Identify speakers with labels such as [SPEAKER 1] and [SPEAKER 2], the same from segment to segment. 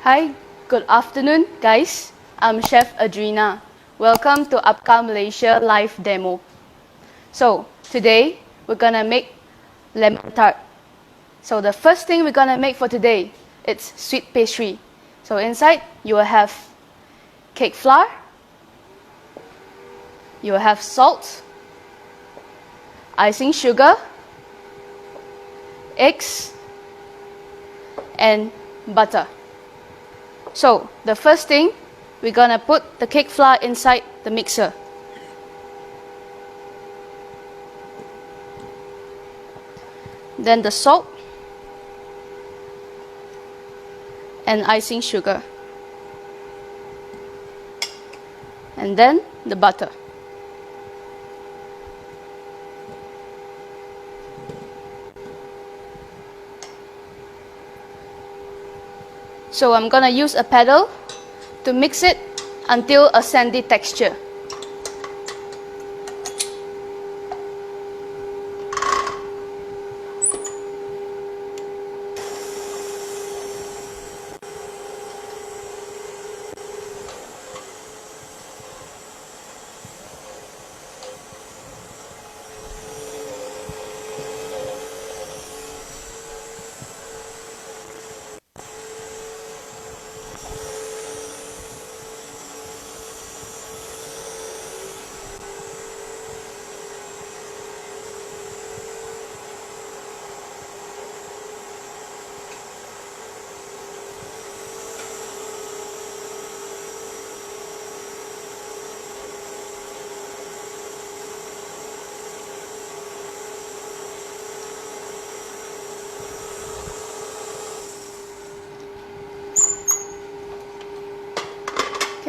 [SPEAKER 1] Hi, good afternoon guys. I'm Chef Adrina. Welcome to APCA Malaysia live demo. So today we're gonna make lemon tart. So the first thing we're gonna make for today, it's sweet pastry. So inside you will have cake flour, you will have salt, icing sugar, eggs, and butter. So the first thing, we're gonna put the cake flour inside the mixer. Then the salt and icing sugar. And then the butter. So I'm gonna use a paddle to mix it until a sandy texture.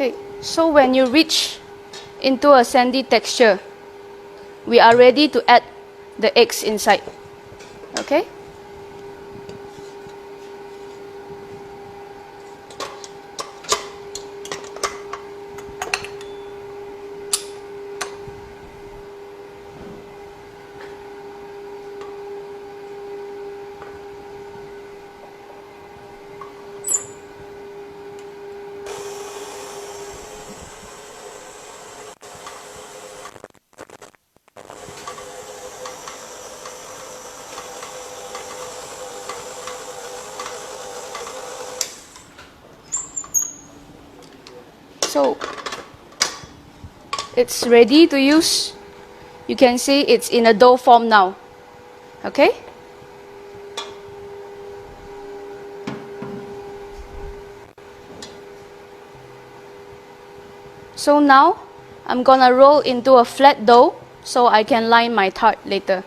[SPEAKER 1] Okay, so when you reach into a sandy texture, we are ready to add the eggs inside. Okay? So it's ready to use. You can see it's in a dough form now. Okay? So now I'm gonna roll into a flat dough so I can line my tart later.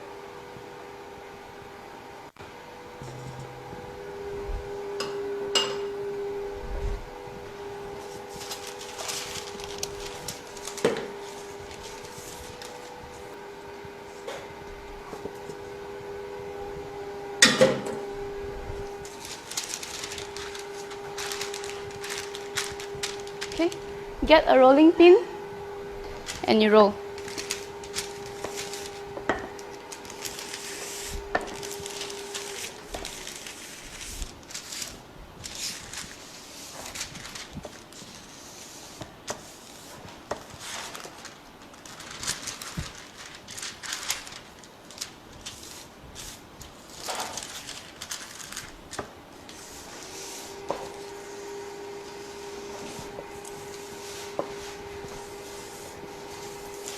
[SPEAKER 1] Okay, get a rolling pin and you roll.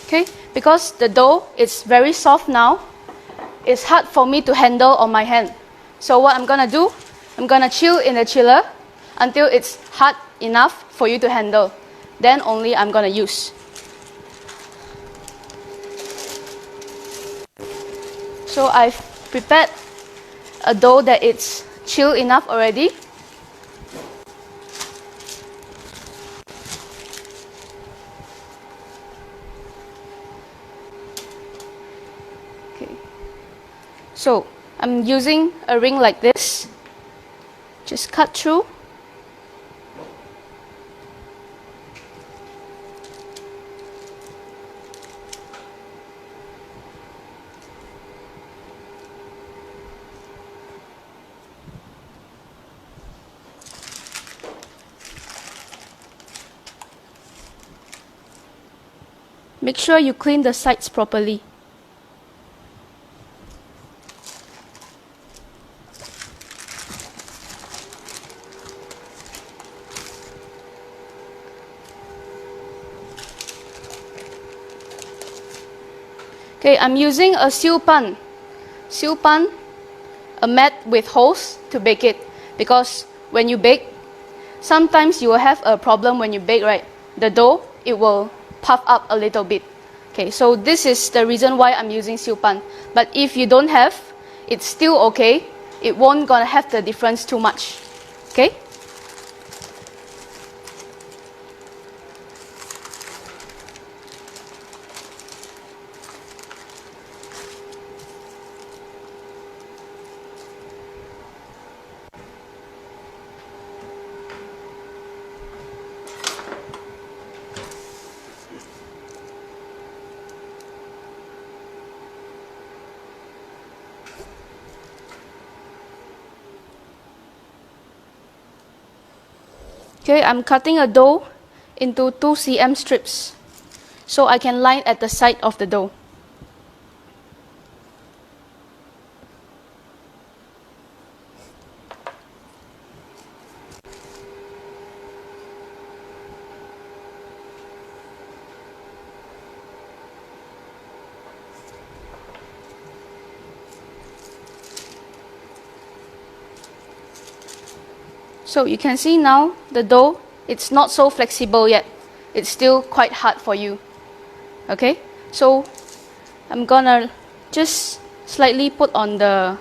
[SPEAKER 1] Okay, because the dough is very soft now, it's hard for me to handle on my hand. So what I'm gonna do, I'm gonna chill in the chiller until it's hard enough for you to handle. Then only I'm gonna use. So I've prepared a dough that it's chill enough already. So I'm using a ring like this. Just cut through. Make sure you clean the sides properly. Okay, I'm using a siu pan, a mat with holes to bake it, because when you bake, sometimes you will have a problem when you bake, right? The dough, it will puff up a little bit. Okay, so this is the reason why I'm using siu pan. But if you don't have, it's still okay. It won't gonna have the difference too much. Okay? Okay, I'm cutting a dough into 2 cm strips so I can line at the side of the dough. So you can see now the dough, it's not so flexible yet. It's still quite hard for you. Okay, so I'm gonna just slightly put on the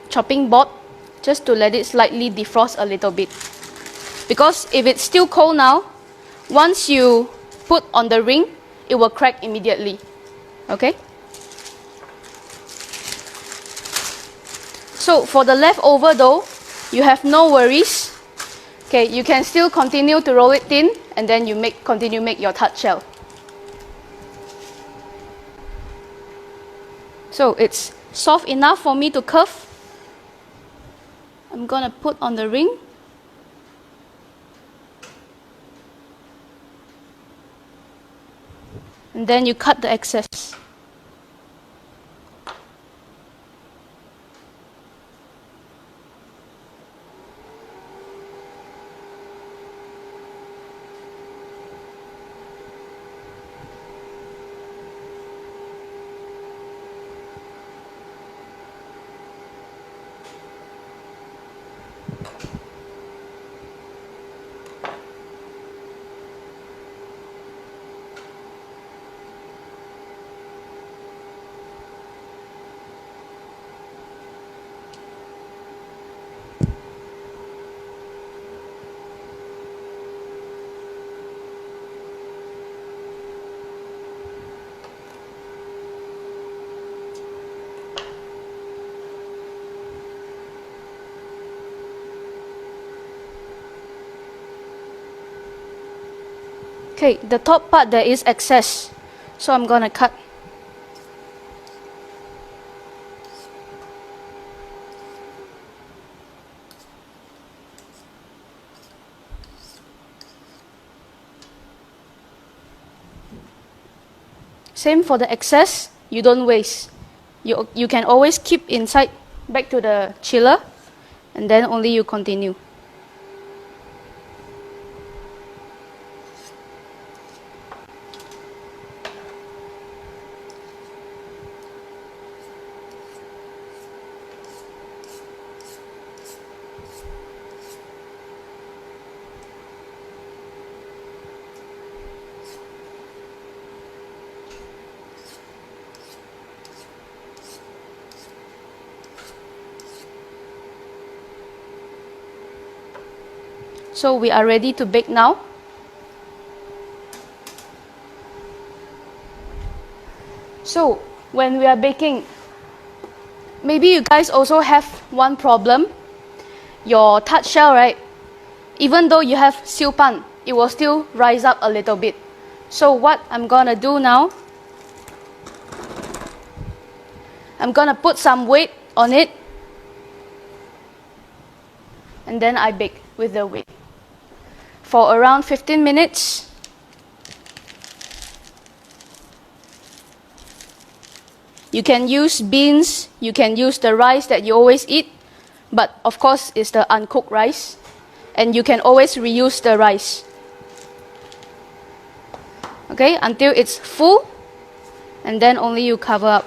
[SPEAKER 1] chopping board just to let it slightly defrost a little bit. Because if it's still cold now, once you put on the ring, it will crack immediately. Okay? So for the leftover dough, you have no worries. Okay, you can still continue to roll it thin, and then you continue make your tart shell. So it's soft enough for me to curve. I'm gonna put on the ring. And then you cut the excess. Okay, the top part there is excess, so I'm gonna cut. Same for the excess, you don't waste. You can always keep inside back to the chiller, and then only you continue. So we are ready to bake now. So when we are baking, maybe you guys also have one problem. Your tart shell, right? Even though you have siu pan, it will still rise up a little bit. So what I'm gonna do now, I'm gonna put some weight on it, and then I bake with the weight for around 15 minutes. You can use beans, you can use the rice that you always eat, but of course it's the uncooked rice, and you can always reuse the rice. Okay, until it's full, and then only you cover up.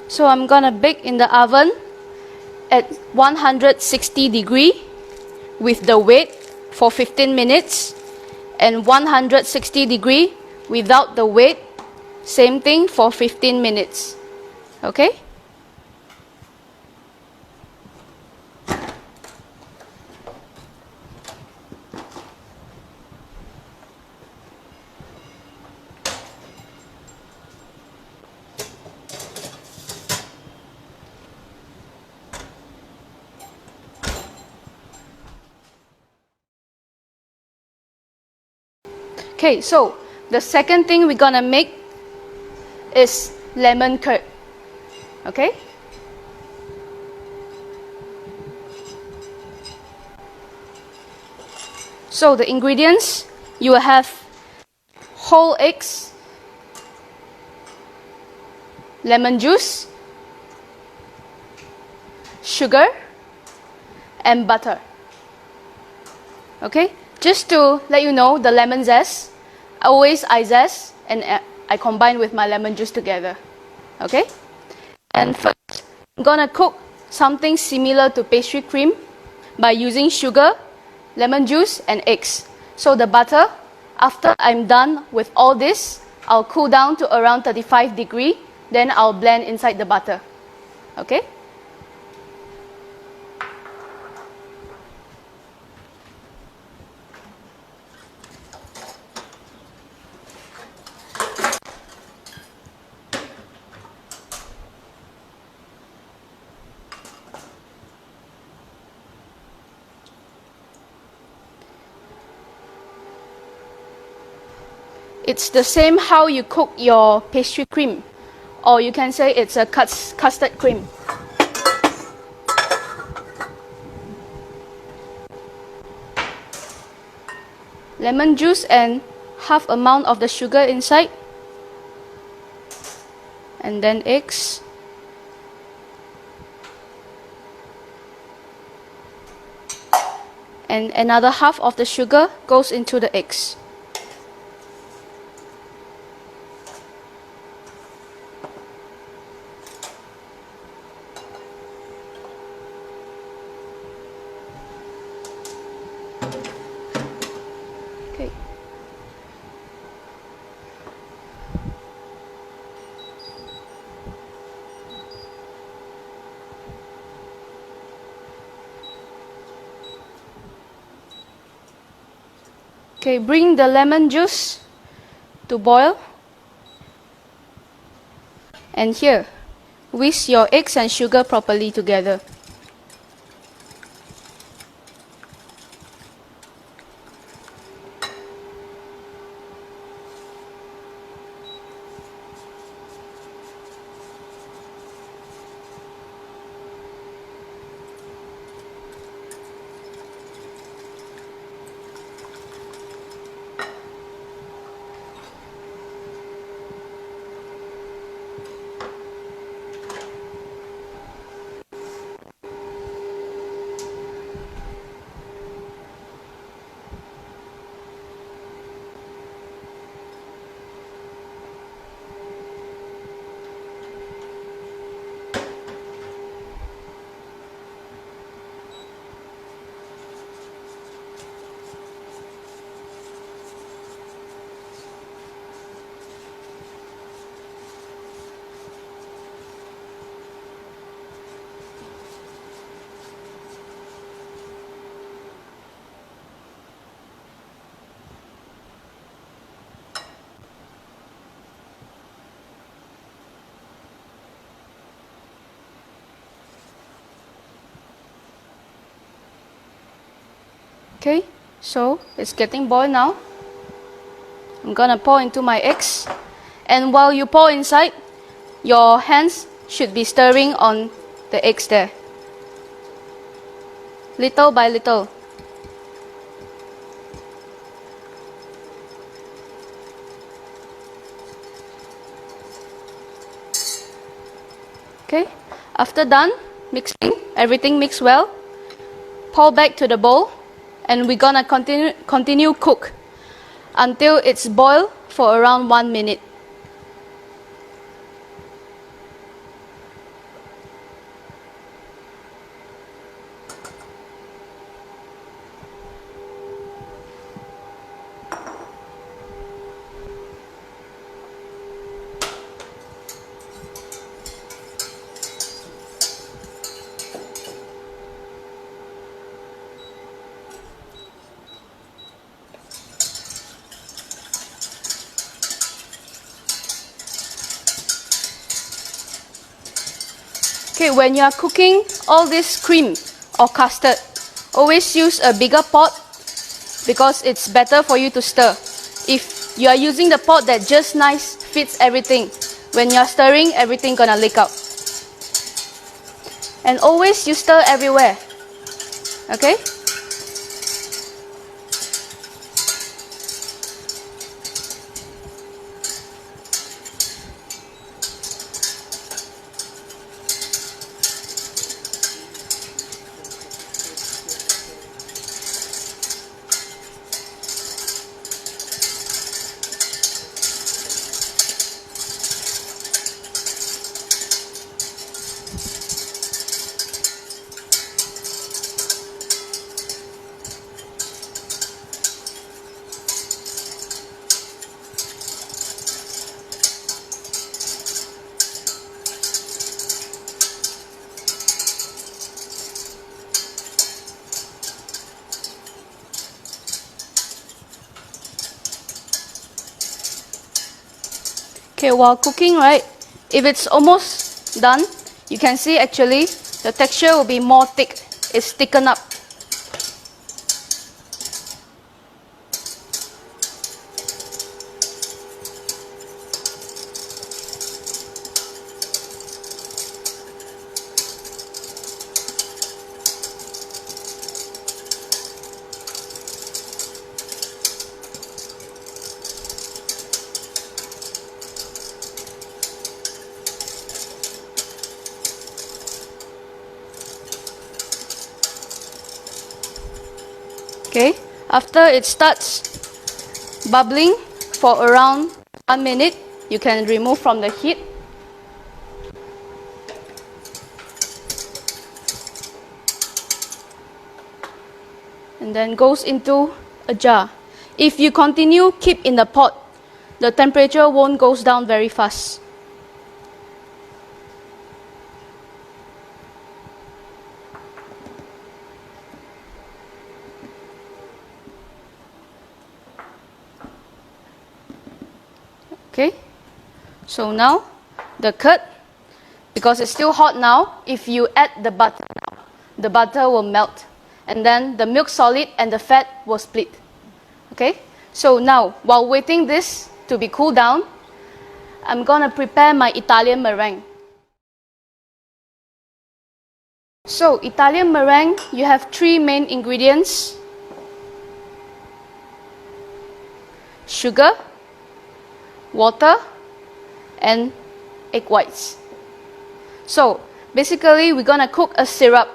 [SPEAKER 1] So I'm gonna bake in the oven at 160 degree with the weight for 15 minutes, and 160 degree without the weight, same thing, for 15 minutes. Okay? Okay, so the second thing we're gonna make is lemon curd. Okay? So the ingredients, you will have whole eggs, lemon juice, sugar, and butter. Okay? Just to let you know, the lemon zest, always I zest and I combine with my lemon juice together. Okay? And first, I'm gonna cook something similar to pastry cream by using sugar, lemon juice, and eggs. So the butter, after I'm done with all this, I'll cool down to around 35 degree, then I'll blend inside the butter. Okay? It's the same how you cook your pastry cream, or you can say it's a custard cream. Lemon juice and half amount of the sugar inside, and then eggs, and another half of the sugar goes into the eggs. Okay. Okay, bring the lemon juice to boil. And here, whisk your eggs and sugar properly together. Okay, so it's getting boiled now. I'm gonna pour into my eggs, and while you pour inside, your hands should be stirring on the eggs there, little by little. Okay, after done mixing, everything mixed well, pour back to the bowl, and we're gonna continue cook until it's boiled for around 1 minute. Okay, when you are cooking all this cream or custard, always use a bigger pot because it's better for you to stir. If you are using the pot that just nice fits everything, when you are stirring, everything gonna leak out. And always you stir everywhere. Okay? Okay, while cooking, right, if it's almost done, you can see actually the texture will be more thick. It's thickened up. Okay, after it starts bubbling for around 1 minute, you can remove from the heat. And then goes into a jar. If you continue keep in the pot, the temperature won't goes down very fast. Okay, so now the curd, because it's still hot now, if you add the butter now, the butter will melt, and then the milk solid and the fat will split. Okay, so now while waiting this to be cooled down, I'm gonna prepare my Italian meringue. So Italian meringue, you have 3 main ingredients: sugar, water, and egg whites. So basically we're gonna cook a syrup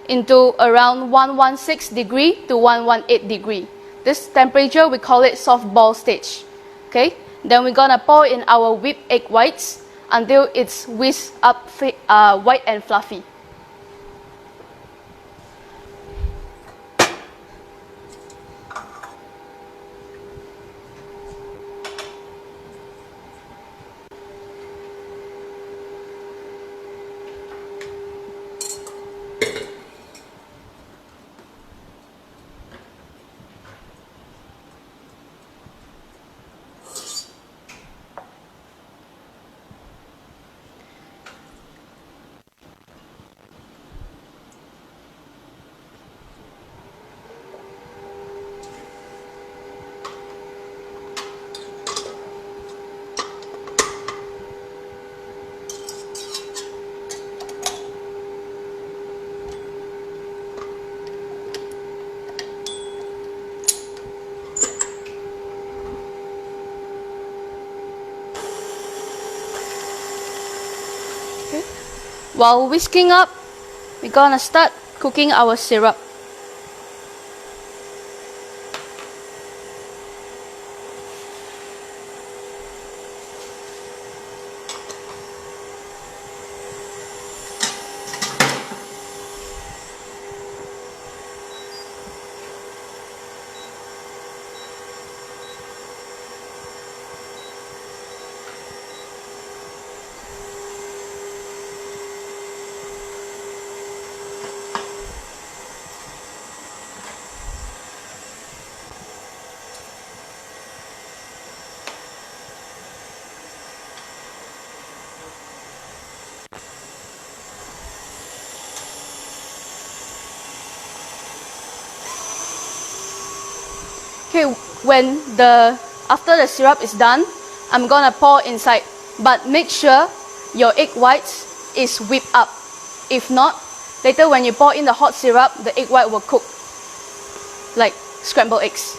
[SPEAKER 1] into around 116 degree to 118 degree. This temperature we call it soft ball stage. Okay, then we're gonna pour in our whipped egg whites until it's whisked up white and fluffy. While whisking up, we're gonna start cooking our syrup. Okay, after the syrup is done, I'm gonna pour inside. But make sure your egg whites is whipped up. If not, later when you pour in the hot syrup, the egg white will cook like scrambled eggs.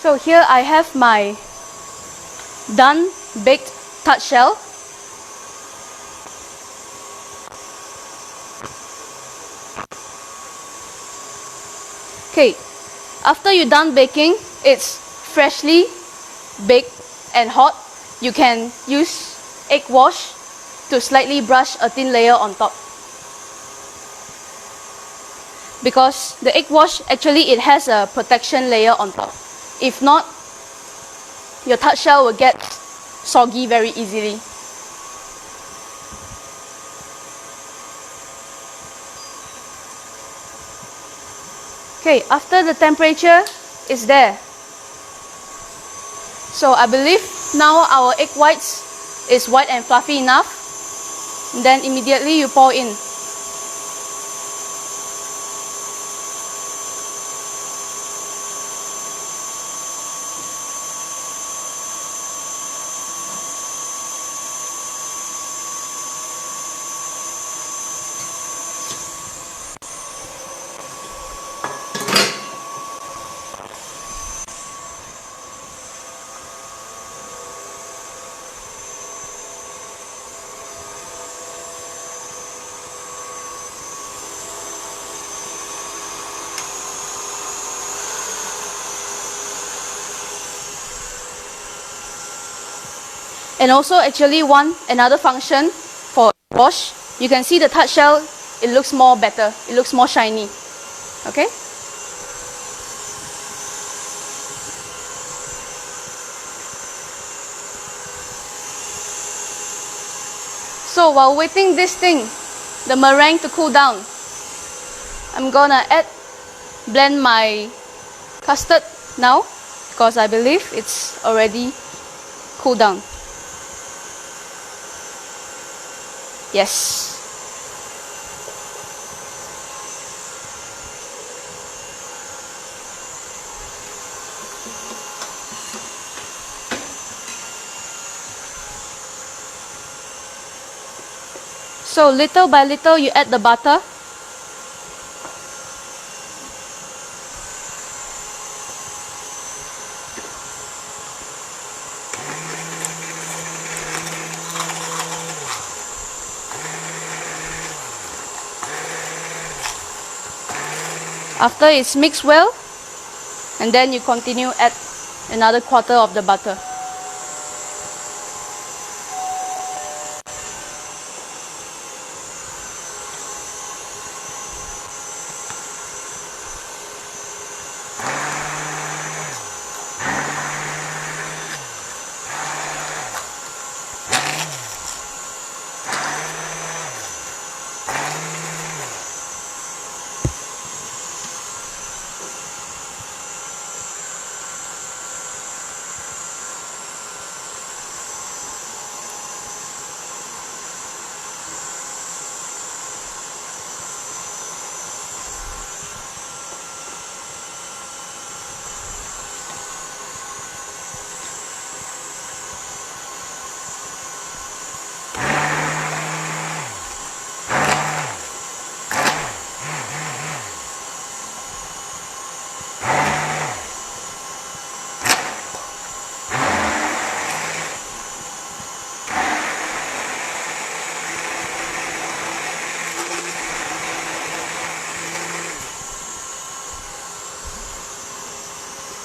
[SPEAKER 1] So here I have my done baked tart shell. Okay, after you're done baking, it's freshly baked and hot. You can use egg wash to slightly brush a thin layer on top. Because the egg wash, actually it has a protection layer on top. If not, your tart shell will get soggy very easily. Okay, after the temperature is there. So I believe now our egg whites is white and fluffy enough. And then immediately you pour in. And also actually another function for wash, you can see the tart shell it looks more better, it looks more shiny. Okay? So while waiting this thing, the meringue to cool down, I'm gonna blend my custard now because I believe it's already cooled down. Yes. So little by little you add the butter. After it's mixed well, and then you continue add another quarter of the butter.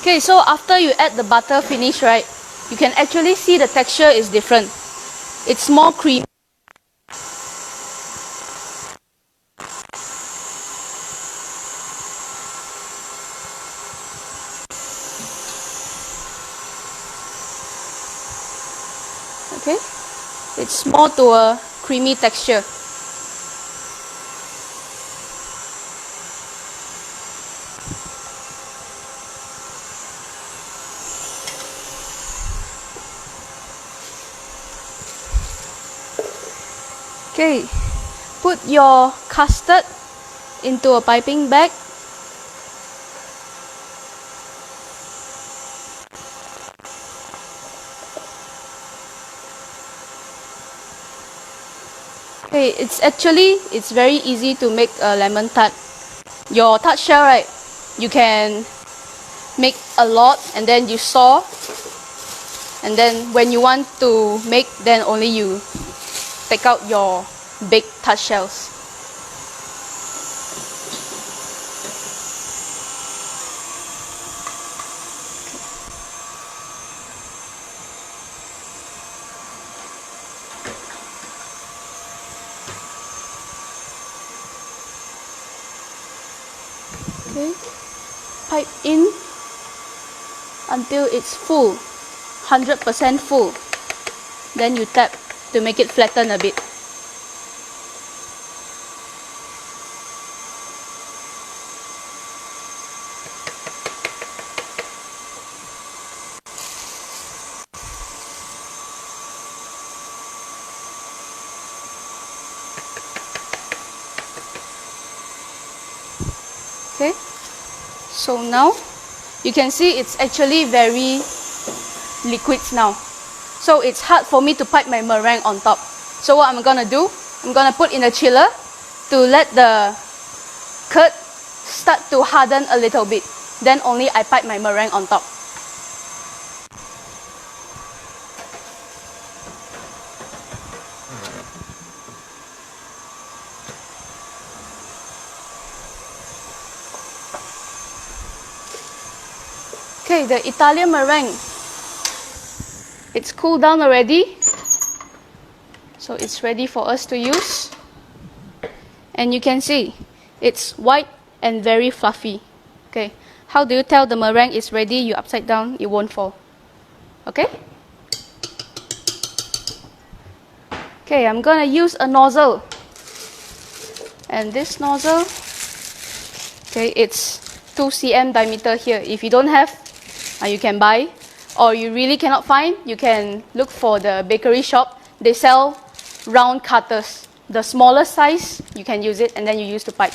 [SPEAKER 1] Okay, so after you add the butter finish, right, you can actually see the texture is different. It's more creamy. Okay, it's more to a creamy texture. Okay, put your custard into a piping bag. Okay, it's very easy to make a lemon tart. Your tart shell, right, you can make a lot and then you saw, and then when you want to make, then only you take out your big tart shells. Okay, pipe in until it's full, 100% full. Then you tap to make it flatten a bit. Okay, so now you can see it's actually very liquid now. So it's hard for me to pipe my meringue on top. So what I'm gonna do, I'm gonna put in a chiller to let the curd start to harden a little bit. Then only I pipe my meringue on top. Okay, the Italian meringue, it's cooled down already, so it's ready for us to use. And you can see it's white and very fluffy. Okay, how do you tell the meringue is ready? You upside down, it won't fall. Okay? Okay, I'm gonna use a nozzle. And this nozzle, okay, it's 2 cm diameter here. If you don't have, you can buy. Or you really cannot find, you can look for the bakery shop. They sell round cutters. The smaller size, you can use it, and then you use to pipe.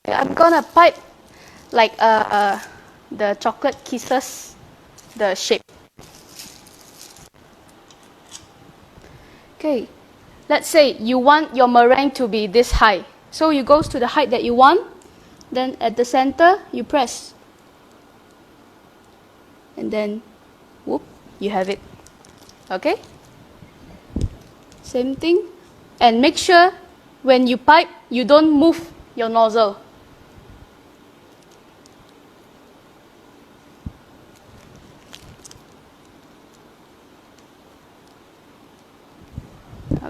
[SPEAKER 1] I'm gonna pipe like the chocolate kisses, the shape. Okay, let's say you want your meringue to be this high. So you go to the height that you want, then at the center you press. And then, whoop, you have it. Okay? Same thing. And make sure when you pipe, you don't move your nozzle.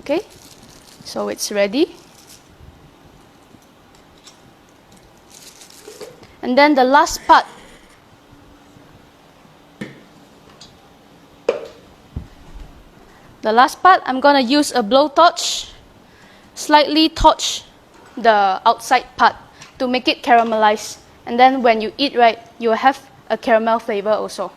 [SPEAKER 1] Okay, so it's ready. And then the last part. The last part, I'm gonna use a blowtorch, slightly torch the outside part to make it caramelize. And then when you eat, right, you will have a caramel flavor also.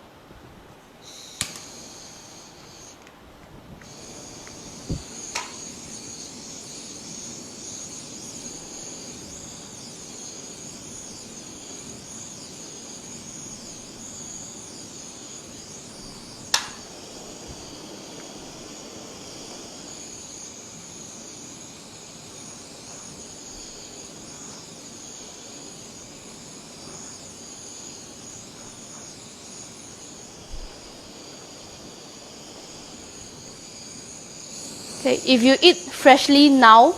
[SPEAKER 1] Okay, if you eat freshly now,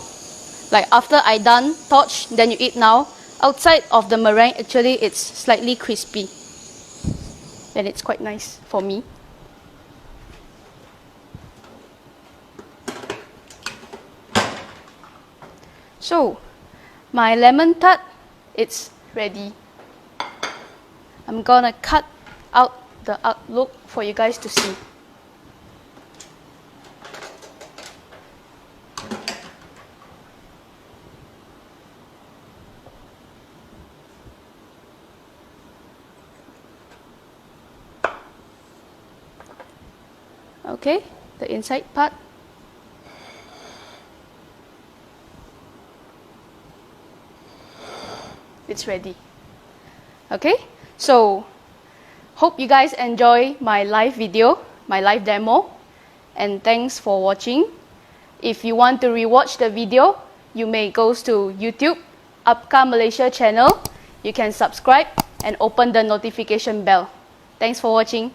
[SPEAKER 1] like after I done torch, then you eat now, outside of the meringue, actually it's slightly crispy. And it's quite nice for me. So, my lemon tart, it's ready. I'm gonna cut out the outlook for you guys to see. Okay, the inside part. It's ready. Okay, so hope you guys enjoy my live video, my live demo, and thanks for watching. If you want to rewatch the video, you may go to YouTube, APCA Malaysia channel. You can subscribe and open the notification bell. Thanks for watching.